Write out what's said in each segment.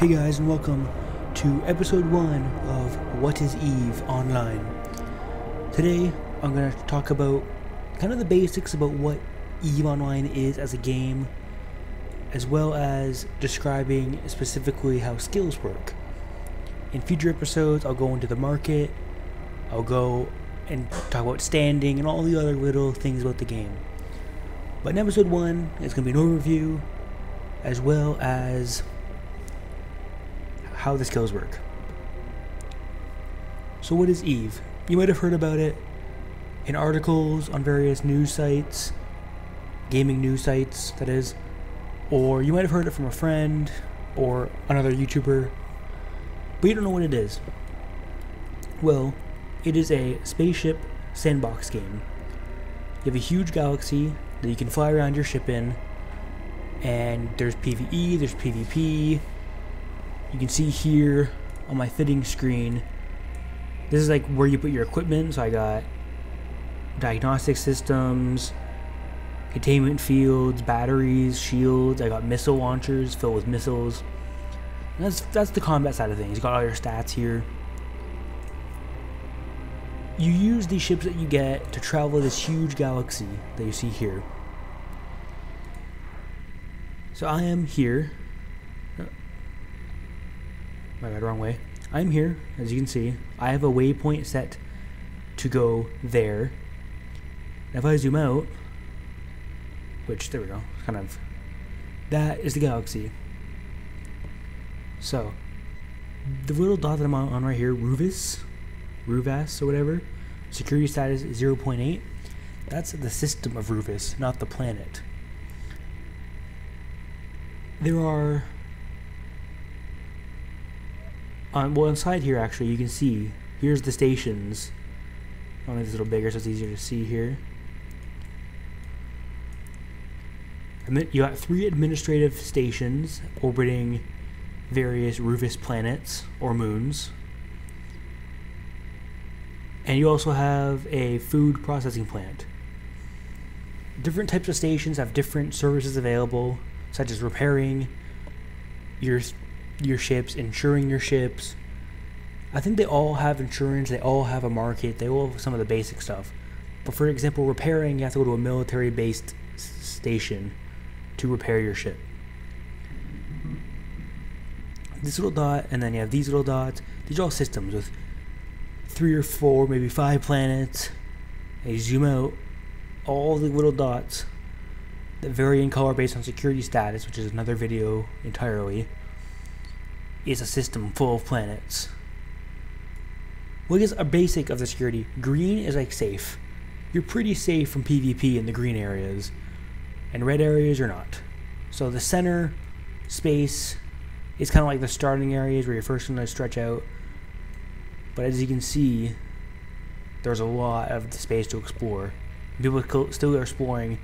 Hey guys, and welcome to episode 1 of What is EvE Online. Today I'm going to talk about kind of the basics about what EvE Online is as a game, as well as describing specifically how skills work. In future episodes I'll go into the market, I'll go and talk about standing and all the other little things about the game. But in episode 1 it's going to be an overview, as well as how the skills work. So what is EvE? You might have heard about it in articles on various news sites, gaming news sites that is, or you might have heard it from a friend or another YouTuber, but you don't know what it is. Well, it is a spaceship sandbox game. You have a huge galaxy that you can fly around your ship in, and there's PvE, there's PvP. You can see here on my fitting screen, this is like where you put your equipment. So I got diagnostic systems, containment fields, batteries, shields. I got missile launchers filled with missiles. And that's the combat side of things. You got all your stats here. You use these ships that you get to travel this huge galaxy that you see here. So I am here. My bad, wrong way. I'm here, as you can see. I have a waypoint set to go there. And if I zoom out, which, there we go, kind of, that is the galaxy. So, the little dot that I'm on right here, Ruvas or whatever, security status is 0.8. That's the system of Ruvas, not the planet. There are well, inside here actually you can see, here's the stations. I'll make this a little bigger so it's easier to see here. And then you got 3 administrative stations orbiting various Ruvas planets or moons. And you also have a food processing plant. Different types of stations have different services available, such as repairing your ships, insuring your ships. I think they all have insurance, they all have a market, they all have some of the basic stuff. But for example, repairing, you have to go to a military-based station to repair your ship. This little dot, and then you have these little dots. These are all systems with 3 or 4, maybe 5 planets. And you zoom out, all the little dots that vary in color based on security status, which is another video entirely, is a system full of planets. Well, I guess a basic of the security. Green is like safe. You're pretty safe from PvP in the green areas, and red areas are not. So the center space is kind of like the starting areas where you're first going to stretch out. But as you can see, there's a lot of the space to explore. People still are exploring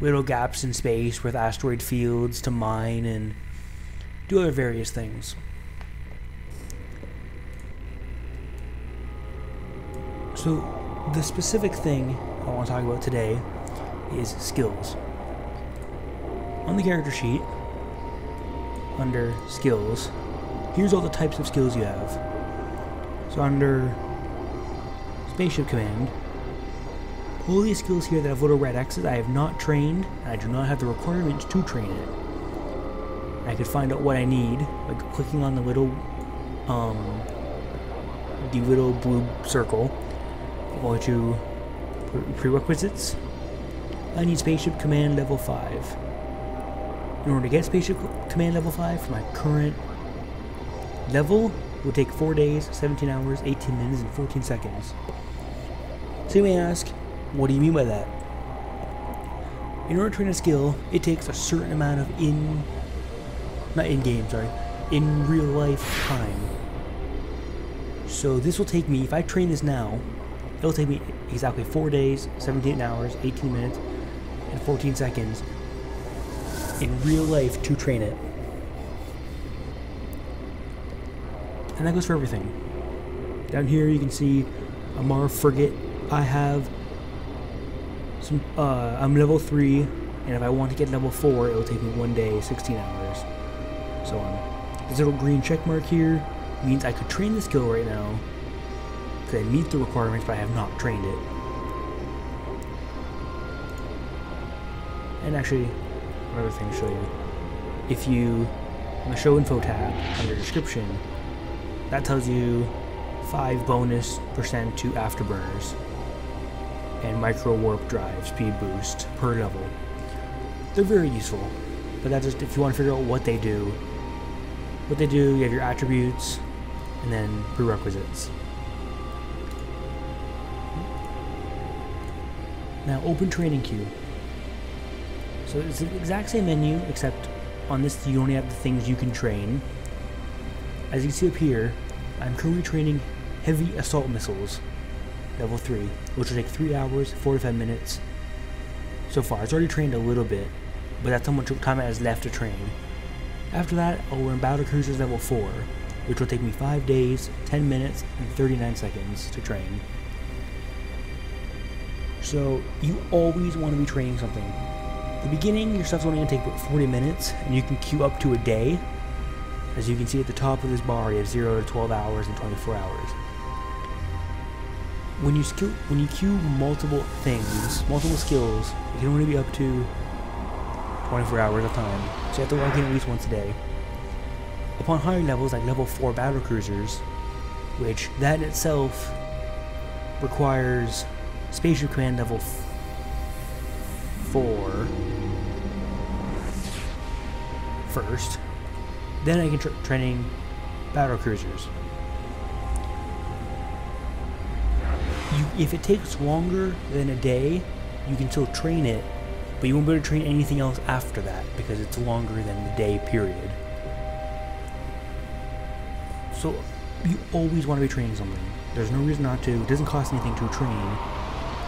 little gaps in space with asteroid fields to mine and do other various things. So the specific thing I want to talk about today is skills. On the character sheet, under skills, here's all the types of skills you have. So under spaceship command, all these skills here that have little red X's I have not trained, and I do not have the requirements to train it. I could find out what I need by clicking on the little blue circle. I'm going to prerequisites. I need spaceship command level 5. In order to get spaceship command level 5 for my current level, it will take 4 days, 17 hours, 18 minutes, and 14 seconds. So you may ask, what do you mean by that? In order to train a skill, it takes a certain amount of in real life time. So this will take me, if I train this now, it'll take me exactly 4 days, 17 hours, 18 minutes, and 14 seconds in real life to train it. And that goes for everything. Down here you can see a Mar frigate. I have some, I'm level 3, and if I want to get level 4, it will take me 1 day, 16 hours, so on. This little green check mark here means I could train the skill right now because I meet the requirements, but I have not trained it. And actually, another thing to show you. If you, on the show info tab under description, that tells you 5 bonus % to afterburners and micro warp drive speed boost per level. They're very useful, but that's just if you want to figure out what they do. What they do, you have your attributes and then prerequisites. Now open training queue. So it's the exact same menu, except on this you only have the things you can train. As you can see up here, I'm currently training heavy assault missiles, level 3, which will take 3 hours, 45 minutes. So far, it's already trained a little bit, but that's how much time it has left to train. After that, I'll learn battle cruisers level 4, which will take me 5 days, 10 minutes, and 39 seconds to train. So you always want to be training something. At the beginning, your stuff's only going to take about 40 minutes, and you can queue up to a day. As you can see at the top of this bar, you have 0 to 12 hours and 24 hours. When you queue multiple things, multiple skills, it can only be up to 24 hours of time, so you have to log in at least once a day. Upon higher levels, like level 4 battle cruisers, which that in itself requires spaceship command level 4 first, then I can training battle cruisers. If it takes longer than a day, you can still train it, but you won't be able to train anything else after that because it's longer than the day period. So you always want to be training something. There's no reason not to. It doesn't cost anything to train.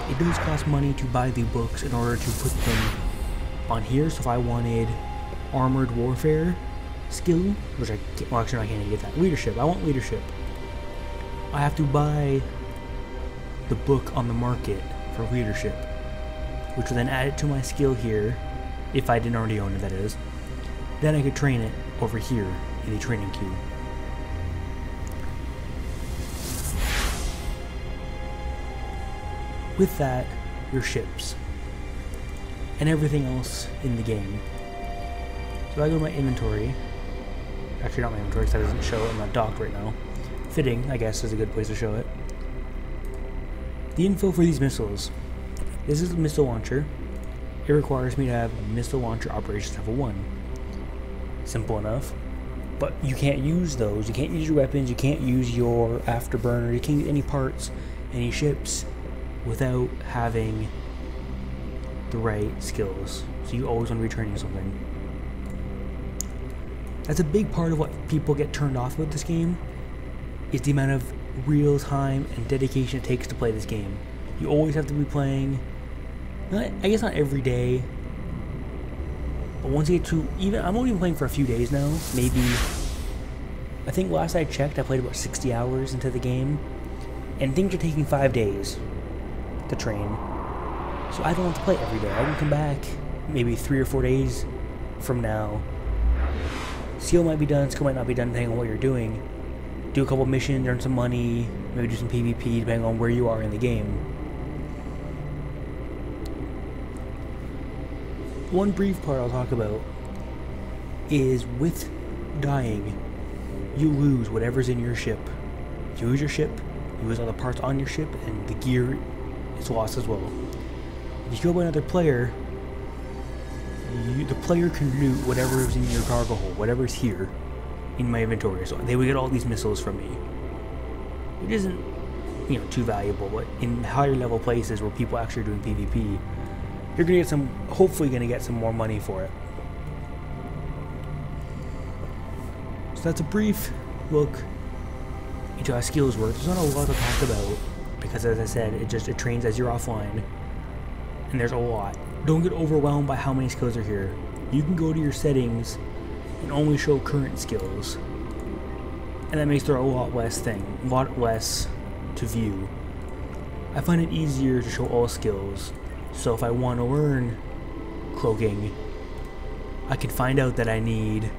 It does cost money to buy the books in order to put them on here. So if I wanted armored warfare skill, which I can't, well actually I can't even get that. Leadership, I want leadership. I have to buy the book on the market for leadership, which will then add it to my skill here, if I didn't already own it, that is. Then I could train it over here in the training queue. With that, your ships, and everything else in the game. So I go to my inventory, actually not my inventory because that doesn't show it, I'm not docked right now. Fitting, I guess, is a good place to show it. The info for these missiles. This is the missile launcher. It requires me to have missile launcher operations level 1. Simple enough. But you can't use those. You can't use your weapons, you can't use your afterburner, you can't use any parts, any ships, without having the right skills. So you always want to be training something. That's a big part of what people get turned off with this game, is the amount of real time and dedication it takes to play this game. You always have to be playing, I guess not every day, but once you get to, even, I'm only playing for a few days now, maybe, I think last I checked I played about 60 hours into the game, and things are taking 5 days to train, so I don't have to play every day. I can come back maybe 3 or 4 days from now, skill might be done, skill might not be done depending on what you're doing, do a couple missions, earn some money, maybe do some PvP depending on where you are in the game. One brief part I'll talk about is with dying, you lose whatever's in your ship. You lose your ship, you lose all the parts on your ship, and the gear is lost as well. If you kill by another player, the player can loot whatever is in your cargo hold, whatever's here in my inventory. So they would get all these missiles from me, which isn't, you know, too valuable. But in higher level places where people actually are doing PvP, you're gonna get some, hopefully gonna get some more money for it. So that's a brief look into how skills work. There's not a lot to talk about because, as I said, it trains as you're offline, and there's a lot. Don't get overwhelmed by how many skills are here. You can go to your settings and only show current skills, and that makes there a lot less to view. I find it easier to show all skills, so if I want to learn cloaking, I can find out that I need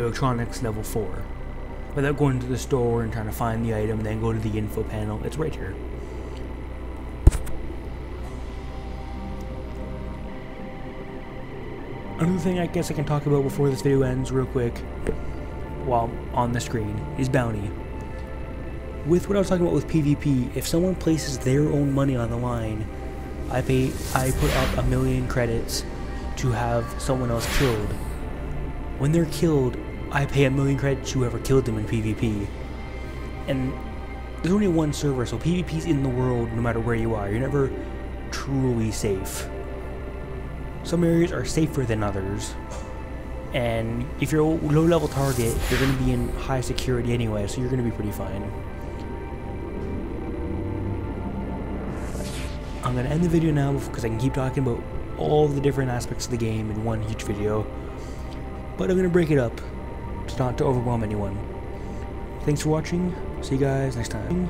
electronics level 4. Without going to the store and trying to find the item, then go to the info panel. It's right here. Another thing I guess I can talk about before this video ends real quick, while on the screen, is bounty. With what I was talking about with PvP, if someone places their own money on the line, I put up 1,000,000 credits to have someone else killed. When they're killed, I pay 1,000,000 credits to whoever killed them in PvP. And there's only one server, so PvP's in the world no matter where you are. You're never truly safe. Some areas are safer than others. And if you're a low-level target, you're going to be in high security anyway, so you're going to be pretty fine. I'm going to end the video now because I can keep talking about all the different aspects of the game in one huge video. But I'm going to break it up not to overwhelm anyone. Thanks for watching. See you guys next time.